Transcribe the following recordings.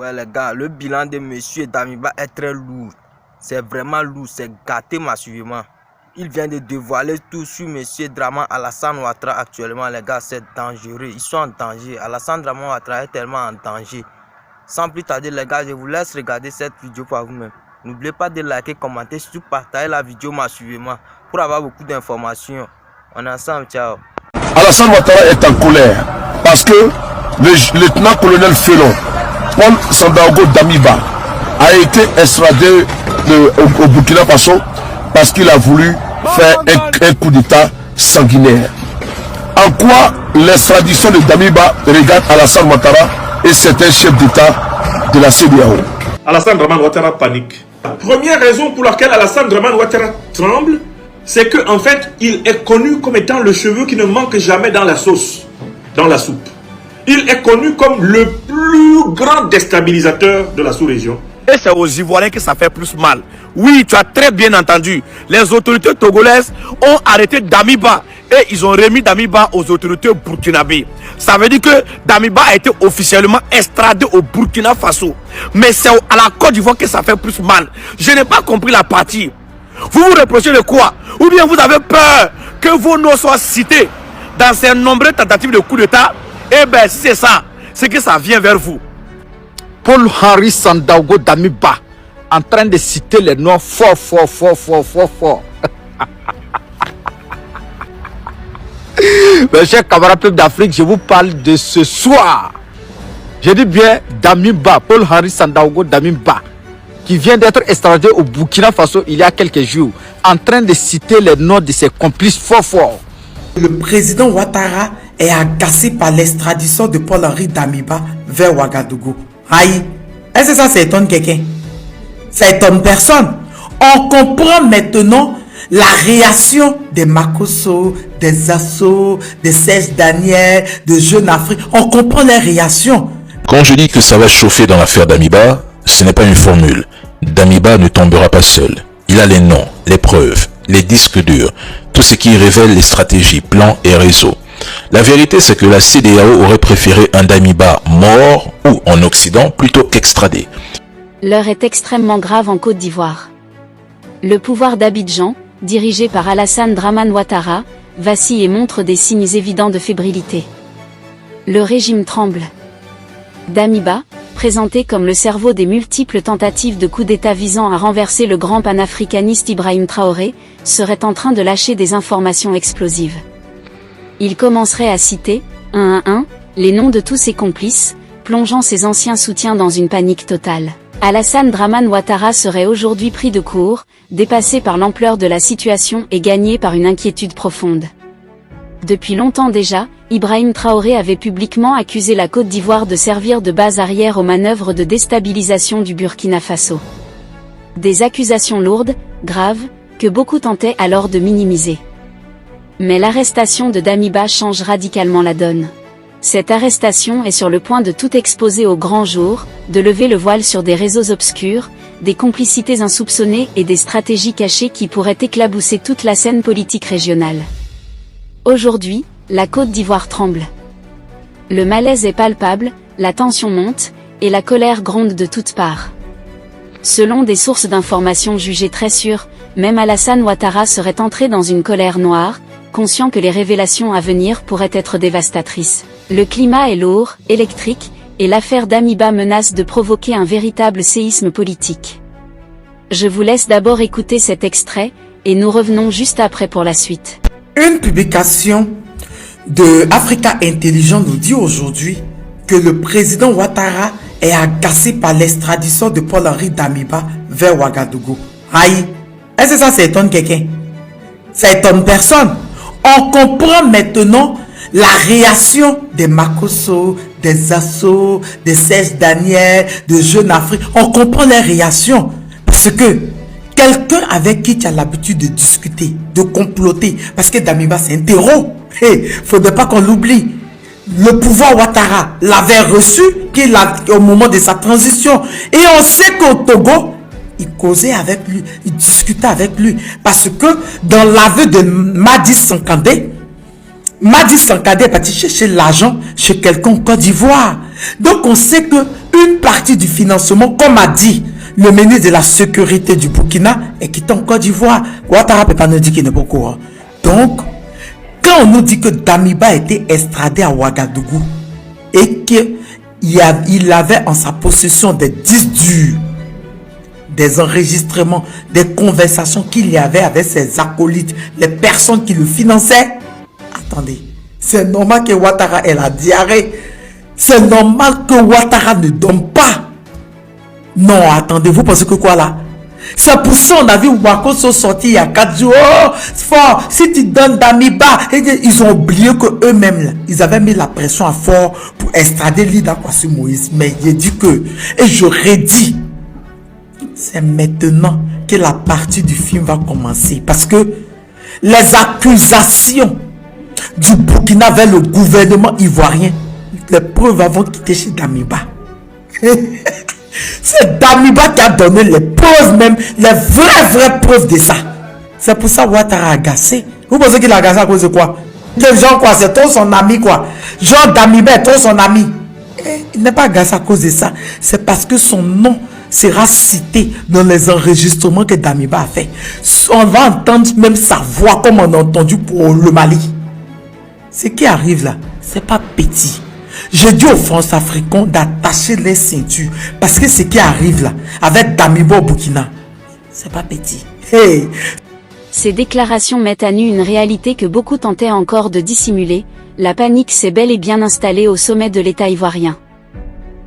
Ouais les gars, le bilan de monsieur Damiba est très lourd. C'est vraiment lourd, c'est gâté massivement. Il vient de dévoiler tout sur monsieur Draman Alassane Ouattara actuellement les gars, c'est dangereux. Ils sont en danger. Alassane Draman Ouattara est tellement en danger. Sans plus tarder les gars, je vous laisse regarder cette vidéo par vous-même. N'oubliez pas de liker, commenter, surtout partager la vidéo massivement pour avoir beaucoup d'informations. On est ensemble, ciao. Alassane Ouattara est en colère parce que le lieutenant-colonel Félon Paul Sandaogo Damiba a été extradé au Burkina Faso parce qu'il a voulu faire un coup d'état sanguinaire. En quoi l'extradition de Damiba regarde Alassane Ouattara et certains chefs d'état de la CEDEAO? Alassane Draman Ouattara panique. La première raison pour laquelle Alassane Draman Ouattara tremble, c'est qu'en fait, il est connu comme étant le cheveu qui ne manque jamais dans la sauce, dans la soupe. Il est connu comme le plus grand déstabilisateur de la sous-région. Et c'est aux Ivoiriens que ça fait plus mal. Oui, tu as très bien entendu. Les autorités togolaises ont arrêté Damiba et ils ont remis Damiba aux autorités burkinabées. Ça veut dire que Damiba a été officiellement extradé au Burkina Faso. Mais c'est à la Côte d'Ivoire que ça fait plus mal. Je n'ai pas compris la partie. Vous vous reprochez de quoi? Ou bien vous avez peur que vos noms soient cités dans ces nombreuses tentatives de coup d'État? Eh bien, si c'est ça, c'est que ça vient vers vous. Paul-Henri Sandaogo Damiba, en train de citer les noms fort. Mes chers camarades peuples d'Afrique, je vous parle de ce soir. Je dis bien Damiba, Paul-Henri Sandaogo Damiba, qui vient d'être extradé au Burkina Faso il y a quelques jours, en train de citer les noms de ses complices fort. Le président Ouattara est agacé par l'extradition de Paul-Henri Damiba vers Ouagadougou. Aïe, est-ce que ça étonne quelqu'un? Ça étonne personne. On comprend maintenant la réaction des Makosso, des Asso, des Serge Daniel, de Jeune Afrique. On comprend les réactions. Quand je dis que ça va chauffer dans l'affaire Damiba, ce n'est pas une formule. Damiba ne tombera pas seul. Il a les noms, les preuves, les disques durs, tout ce qui révèle les stratégies, plans et réseaux. La vérité, c'est que la CEDEAO aurait préféré un Damiba mort ou en Occident plutôt qu'extradé. L'heure est extrêmement grave en Côte d'Ivoire. Le pouvoir d'Abidjan, dirigé par Alassane Draman Ouattara, vacille et montre des signes évidents de fébrilité. Le régime tremble. Damiba, présenté comme le cerveau des multiples tentatives de coup d'État visant à renverser le grand panafricaniste Ibrahim Traoré, serait en train de lâcher des informations explosives. Il commencerait à citer, un à un, les noms de tous ses complices, plongeant ses anciens soutiens dans une panique totale. Alassane Draman Ouattara serait aujourd'hui pris de court, dépassé par l'ampleur de la situation et gagné par une inquiétude profonde. Depuis longtemps déjà, Ibrahim Traoré avait publiquement accusé la Côte d'Ivoire de servir de base arrière aux manœuvres de déstabilisation du Burkina Faso. Des accusations lourdes, graves, que beaucoup tentaient alors de minimiser. Mais l'arrestation de Damiba change radicalement la donne. Cette arrestation est sur le point de tout exposer au grand jour, de lever le voile sur des réseaux obscurs, des complicités insoupçonnées et des stratégies cachées qui pourraient éclabousser toute la scène politique régionale. Aujourd'hui, la Côte d'Ivoire tremble. Le malaise est palpable, la tension monte, et la colère gronde de toutes parts. Selon des sources d'informations jugées très sûres, même Alassane Ouattara serait entré dans une colère noire, conscient que les révélations à venir pourraient être dévastatrices. Le climat est lourd, électrique, et l'affaire Damiba menace de provoquer un véritable séisme politique. Je vous laisse d'abord écouter cet extrait, et nous revenons juste après pour la suite. Une publication de Africa Intelligent nous dit aujourd'hui que le président Ouattara est agacé par l'extradition de Paul-Henri Damiba vers Ouagadougou. Aïe, est-ce que ça étonne quelqu'un? Ça étonne personne. On comprend maintenant la réaction des Makosso, des Asso, des Serge Daniel, de Jeune Afrique. On comprend les réactions parce que quelqu'un avec qui tu as l'habitude de discuter, de comploter, parce que Damiba c'est un terreau. Faudrait pas qu'on l'oublie. Le pouvoir Ouattara l'avait reçu au moment de sa transition. Et on sait qu'au Togo, il causait avec lui, il discutait avec lui. Parce que dans l'aveu de Madi Sankandé, Madi Sankadé est parti chercher l'argent chez quelqu'un en Côte d'Ivoire. Donc on sait que une partie du financement, comme a dit le ministre de la Sécurité du Burkina, est quitté en Côte d'Ivoire. Ouattara peut pas nous dire qu'il n'est pas au courant. Donc, quand on nous dit que Damiba a été extradé à Ouagadougou et qu'il avait en sa possession des disques durs, des enregistrements, des conversations qu'il y avait avec ses acolytes, les personnes qui le finançaient, attendez, c'est normal que Ouattara ait la diarrhée. C'est normal que Ouattara ne dorme pas. Non, attendez, vous pensez que quoi là? C'est pour ça qu'on a vu Ouakoso sortir il y a 4 jours. Oh, fort, si tu donnes Damiba, ils ont oublié que eux-mêmes, ils avaient mis la pression à fort pour extrader Lida Kwasi Moïse. Mais il dit que, et j'aurais dit, c'est maintenant que la partie du film va commencer. Parce que les accusations du Burkina vers le gouvernement ivoirien, les preuves vont quitter chez Damiba. C'est Damiba qui a donné les preuves même, les vraies preuves de ça. C'est pour ça que Ouattara a agacé. Vous pensez qu'il a agacé à cause de quoi? Les gens quoi, c'est toi son ami quoi. Jean Damiba est toi son ami. Et il n'est pas agacé à cause de ça. C'est parce que son nom sera cité dans les enregistrements que Damiba a fait. On va entendre même sa voix comme on a entendu pour le Mali. Ce qui arrive là, c'est pas petit. Je dis aux France-Africains d'attacher les ceintures. Parce que ce qui arrive là, avec Damiba au Burkina, c'est pas petit. Hey. Ces déclarations mettent à nu une réalité que beaucoup tentaient encore de dissimuler. La panique s'est bel et bien installée au sommet de l'État ivoirien.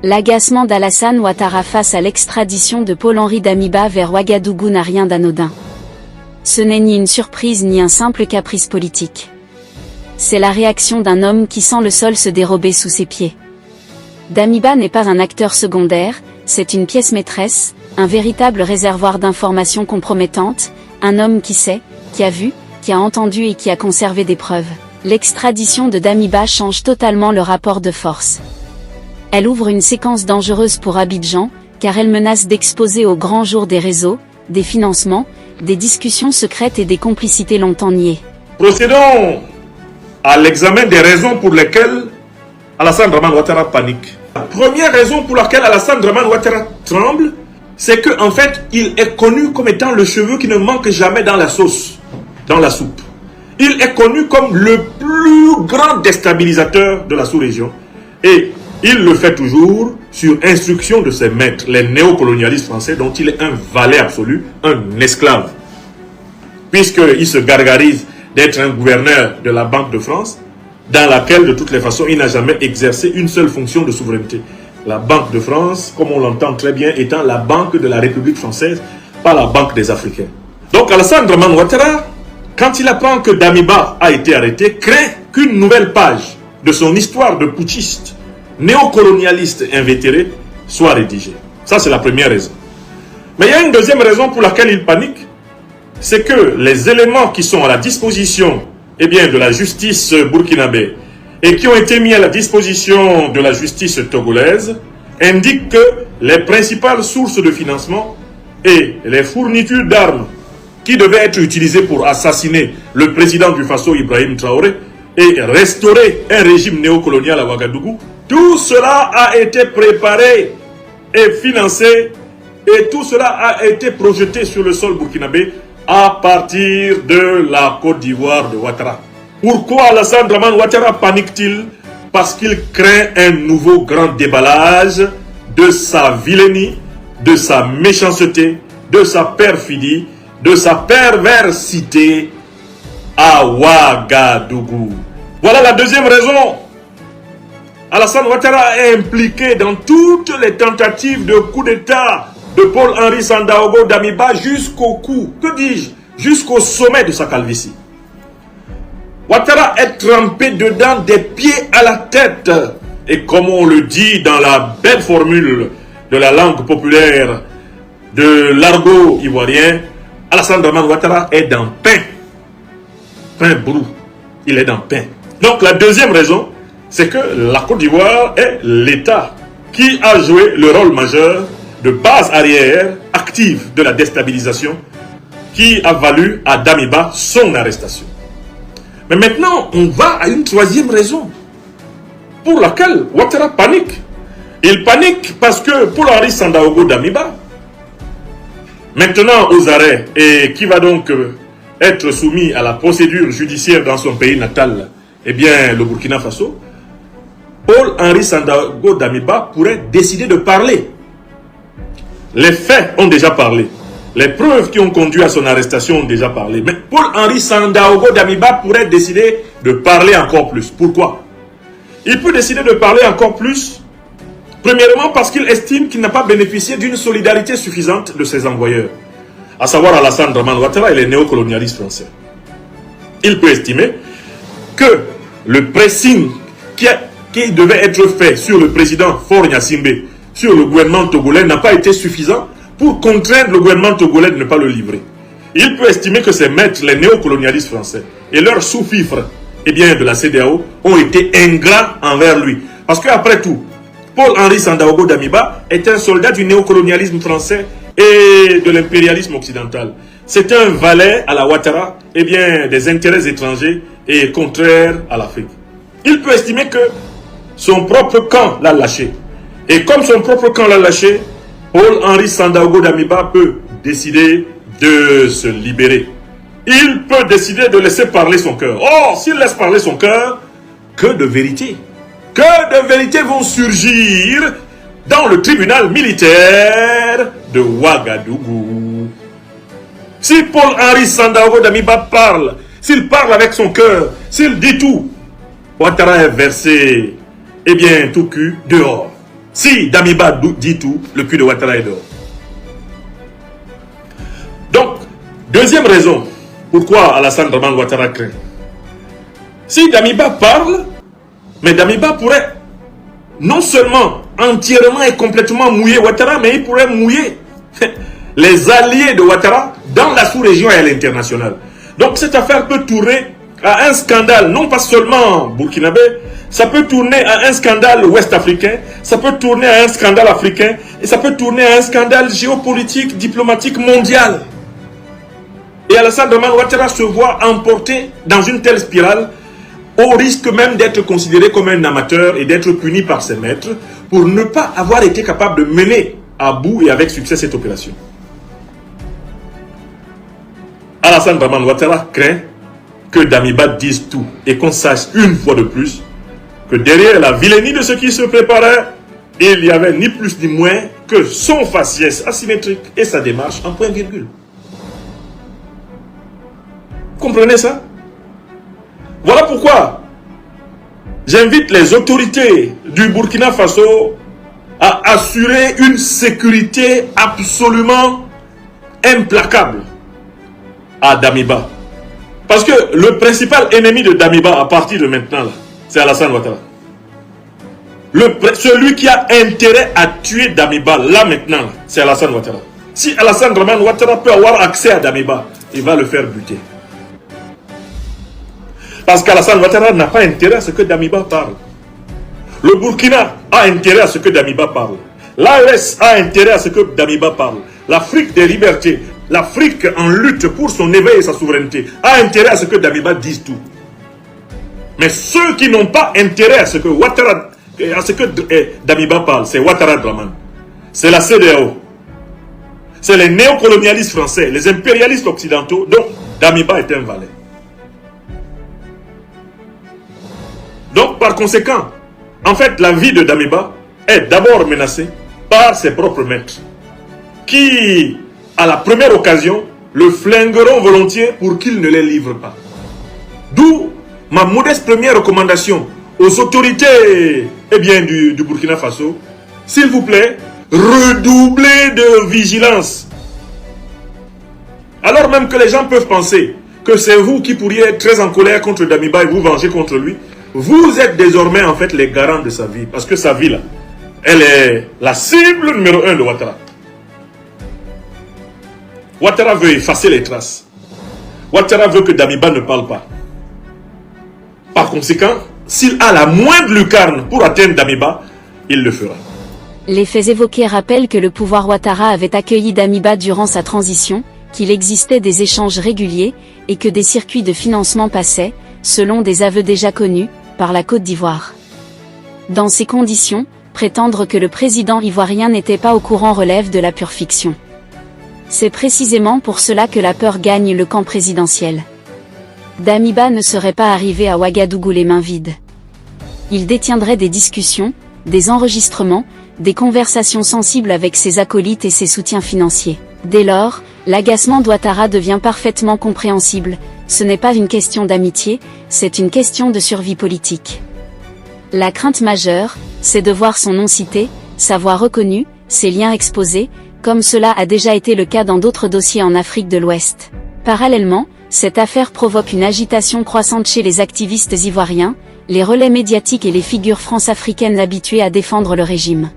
L'agacement d'Alassane Ouattara face à l'extradition de Paul-Henri Damiba vers Ouagadougou n'a rien d'anodin. Ce n'est ni une surprise ni un simple caprice politique. C'est la réaction d'un homme qui sent le sol se dérober sous ses pieds. Damiba n'est pas un acteur secondaire, c'est une pièce maîtresse, un véritable réservoir d'informations compromettantes, un homme qui sait, qui a vu, qui a entendu et qui a conservé des preuves. L'extradition de Damiba change totalement le rapport de force. Elle ouvre une séquence dangereuse pour Abidjan, car elle menace d'exposer au grand jour des réseaux, des financements, des discussions secrètes et des complicités longtemps niées. Procédons à l'examen des raisons pour lesquelles Alassane Dramane Ouattara panique. La première raison pour laquelle Alassane Dramane Ouattara tremble, c'est qu'en fait, il est connu comme étant le cheveu qui ne manque jamais dans la sauce, dans la soupe. Il est connu comme le plus grand déstabilisateur de la sous-région. Et il le fait toujours sur instruction de ses maîtres, les néocolonialistes français, dont il est un valet absolu, un esclave. Puisqu'il se gargarise d'être un gouverneur de la Banque de France, dans laquelle, de toutes les façons, il n'a jamais exercé une seule fonction de souveraineté. La Banque de France, comme on l'entend très bien, étant la banque de la République française, pas la Banque des Africains. Donc Alassane Dramane Ouattara, quand il apprend que Damiba a été arrêté, craint qu'une nouvelle page de son histoire de putschiste, néocolonialiste invétéré, soit rédigée. Ça, c'est la première raison. Mais il y a une deuxième raison pour laquelle il panique, c'est que les éléments qui sont à la disposition de la justice burkinabé et qui ont été mis à la disposition de la justice togolaise indiquent que les principales sources de financement et les fournitures d'armes qui devaient être utilisées pour assassiner le président du Faso, Ibrahim Traoré, et restaurer un régime néocolonial à Ouagadougou, tout cela a été préparé et financé et tout cela a été projeté sur le sol burkinabé à partir de la Côte d'Ivoire de Ouattara. Pourquoi Alassane Dramane Ouattara panique-t-il? Parce qu'il craint un nouveau grand déballage de sa vilainie, de sa méchanceté, de sa perfidie, de sa perversité à Ouagadougou. Voilà la deuxième raison. Alassane Ouattara est impliqué dans toutes les tentatives de coup d'État de Paul-Henri Sandaogo Damiba jusqu'au cou, que dis-je, jusqu'au sommet de sa calvitie. Ouattara est trempé dedans des pieds à la tête. Et comme on le dit dans la belle formule de la langue populaire de l'argot ivoirien, Alassane Dramane Ouattara est dans pain. Pain brou. Il est dans pain. Donc la deuxième raison, c'est que la Côte d'Ivoire est l'État qui a joué le rôle majeur de base arrière active de la déstabilisation qui a valu à Damiba son arrestation. Mais maintenant, on va à une troisième raison pour laquelle Ouattara panique. Il panique parce que Paul-Henri Sandaogo Damiba, maintenant aux arrêts, et qui va donc être soumis à la procédure judiciaire dans son pays natal, eh bien le Burkina Faso, Paul-Henri Sandaogo Damiba pourrait décider de parler. Les faits ont déjà parlé. Les preuves qui ont conduit à son arrestation ont déjà parlé. Mais Paul-Henri Sandaogo Damiba pourrait décider de parler encore plus. Pourquoi? Il peut décider de parler encore plus, premièrement parce qu'il estime qu'il n'a pas bénéficié d'une solidarité suffisante de ses envoyeurs, à savoir Alassane Draman Ouattara et les néocolonialistes français. Il peut estimer que le pressing qui devait être fait sur le président Faure Gnassingbé, sur le gouvernement togolais, n'a pas été suffisant pour contraindre le gouvernement togolais de ne pas le livrer. Il peut estimer que ses maîtres, les néocolonialistes français, et leurs sous-fifres, eh bien, de la CEDEAO, ont été ingrats envers lui. Parce qu'après tout, Paul-Henri Sandaogo Damiba est un soldat du néocolonialisme français et de l'impérialisme occidental. C'est un valet à la Ouattara, eh bien, des intérêts étrangers et contraires à l'Afrique. Il peut estimer que son propre camp l'a lâché. Et comme son propre camp l'a lâché, Paul-Henri Sandaogo Damiba peut décider de se libérer. Il peut décider de laisser parler son cœur. Or, s'il laisse parler son cœur, que de vérité vont surgir dans le tribunal militaire de Ouagadougou. Si Paul-Henri Sandaogo Damiba parle, s'il parle avec son cœur, s'il dit tout, Ouattara est versé, eh bien, tout cul dehors. Si Damiba dit tout, le cul de Ouattara est dehors. Donc, deuxième raison pourquoi Alassane Draman Ouattara craint. Si Damiba parle, mais Damiba pourrait non seulement entièrement et complètement mouiller Ouattara, mais il pourrait mouiller les alliés de Ouattara dans la sous-région et à l'international. Donc cette affaire peut tourner à un scandale, non pas seulement burkinabé, ça peut tourner à un scandale ouest-africain, ça peut tourner à un scandale africain, et ça peut tourner à un scandale géopolitique, diplomatique mondial. Et Alassane Draman Ouattara se voit emporté dans une telle spirale, au risque même d'être considéré comme un amateur et d'être puni par ses maîtres pour ne pas avoir été capable de mener à bout et avec succès cette opération. Alassane Draman Ouattara craint que Damiba dise tout et qu'on sache une fois de plus que derrière la vilainie de ce qui se préparait, il n'y avait ni plus ni moins que son faciès asymétrique et sa démarche en point-virgule. Comprenez ça? Voilà pourquoi j'invite les autorités du Burkina Faso à assurer une sécurité absolument implacable à Damiba. Parce que le principal ennemi de Damiba à partir de maintenant, c'est Alassane Ouattara. Celui qui a intérêt à tuer Damiba, là maintenant, c'est Alassane Ouattara. Si Alassane Draman Ouattara peut avoir accès à Damiba, il va le faire buter. Parce qu'Alassane Ouattara n'a pas intérêt à ce que Damiba parle. Le Burkina a intérêt à ce que Damiba parle. L'AES a intérêt à ce que Damiba parle. L'Afrique des libertés, l'Afrique en lutte pour son éveil et sa souveraineté, a intérêt à ce que Damiba dise tout. Mais ceux qui n'ont pas intérêt à ce que Damiba parle, c'est Ouattara Draman. C'est la CEDEAO. C'est les néocolonialistes français, les impérialistes occidentaux, dont Damiba est un valet. Donc, par conséquent, en fait, la vie de Damiba est d'abord menacée par ses propres maîtres, qui, à la première occasion, le flingueront volontiers pour qu'il ne les livre pas. D'où ma modeste première recommandation aux autorités du Burkina Faso, s'il vous plaît, redoublez de vigilance. Alors même que les gens peuvent penser que c'est vous qui pourriez être très en colère contre Damiba et vous venger contre lui, vous êtes désormais en fait les garants de sa vie. Parce que sa vie là, elle est la cible numéro 1 de Ouattara. Ouattara veut effacer les traces. Ouattara veut que Damiba ne parle pas. Par conséquent, s'il a la moindre lucarne pour atteindre Damiba, il le fera. Les faits évoqués rappellent que le pouvoir Ouattara avait accueilli Damiba durant sa transition, qu'il existait des échanges réguliers, et que des circuits de financement passaient, selon des aveux déjà connus, par la Côte d'Ivoire. Dans ces conditions, prétendre que le président ivoirien n'était pas au courant relève de la pure fiction. C'est précisément pour cela que la peur gagne le camp présidentiel. Damiba ne serait pas arrivé à Ouagadougou les mains vides. Il détiendrait des discussions, des enregistrements, des conversations sensibles avec ses acolytes et ses soutiens financiers. Dès lors, l'agacement d'Ouattara devient parfaitement compréhensible. Ce n'est pas une question d'amitié, c'est une question de survie politique. La crainte majeure, c'est de voir son nom cité, sa voix reconnue, ses liens exposés, comme cela a déjà été le cas dans d'autres dossiers en Afrique de l'Ouest. Parallèlement, cette affaire provoque une agitation croissante chez les activistes ivoiriens, les relais médiatiques et les figures france-africaines habituées à défendre le régime.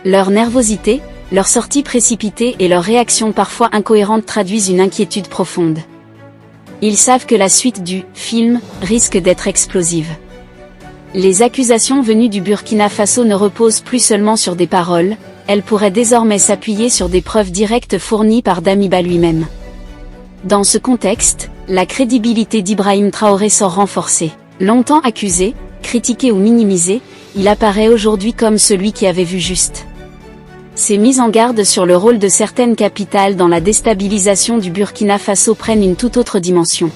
Leur nervosité, leur sortie précipitée et leurs réactions parfois incohérentes traduisent une inquiétude profonde. Ils savent que la suite du film risque d'être explosive. Les accusations venues du Burkina Faso ne reposent plus seulement sur des paroles, elles pourraient désormais s'appuyer sur des preuves directes fournies par Damiba lui-même. Dans ce contexte, la crédibilité d'Ibrahim Traoré sort renforcée. Longtemps accusé, critiqué ou minimisé, il apparaît aujourd'hui comme celui qui avait vu juste. Ces mises en garde sur le rôle de certaines capitales dans la déstabilisation du Burkina Faso prennent une toute autre dimension.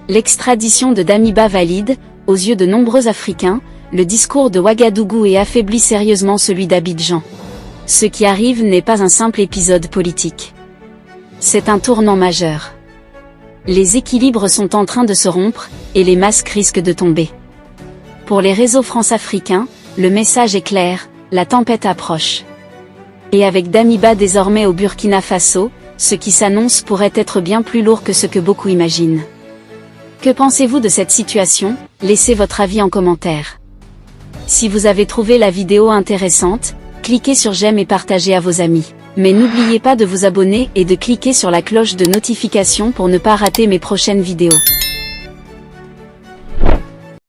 L'extradition de Damiba valide, aux yeux de nombreux Africains, le discours de Ouagadougou et affaiblit sérieusement celui d'Abidjan. Ce qui arrive n'est pas un simple épisode politique. C'est un tournant majeur. Les équilibres sont en train de se rompre, et les masques risquent de tomber. Pour les réseaux france-africains, le message est clair, la tempête approche. Et avec Damiba désormais au Burkina Faso, ce qui s'annonce pourrait être bien plus lourd que ce que beaucoup imaginent. Que pensez-vous de cette situation? Laissez votre avis en commentaire. Si vous avez trouvé la vidéo intéressante, cliquez sur j'aime et partagez à vos amis. Mais n'oubliez pas de vous abonner et de cliquer sur la cloche de notification pour ne pas rater mes prochaines vidéos.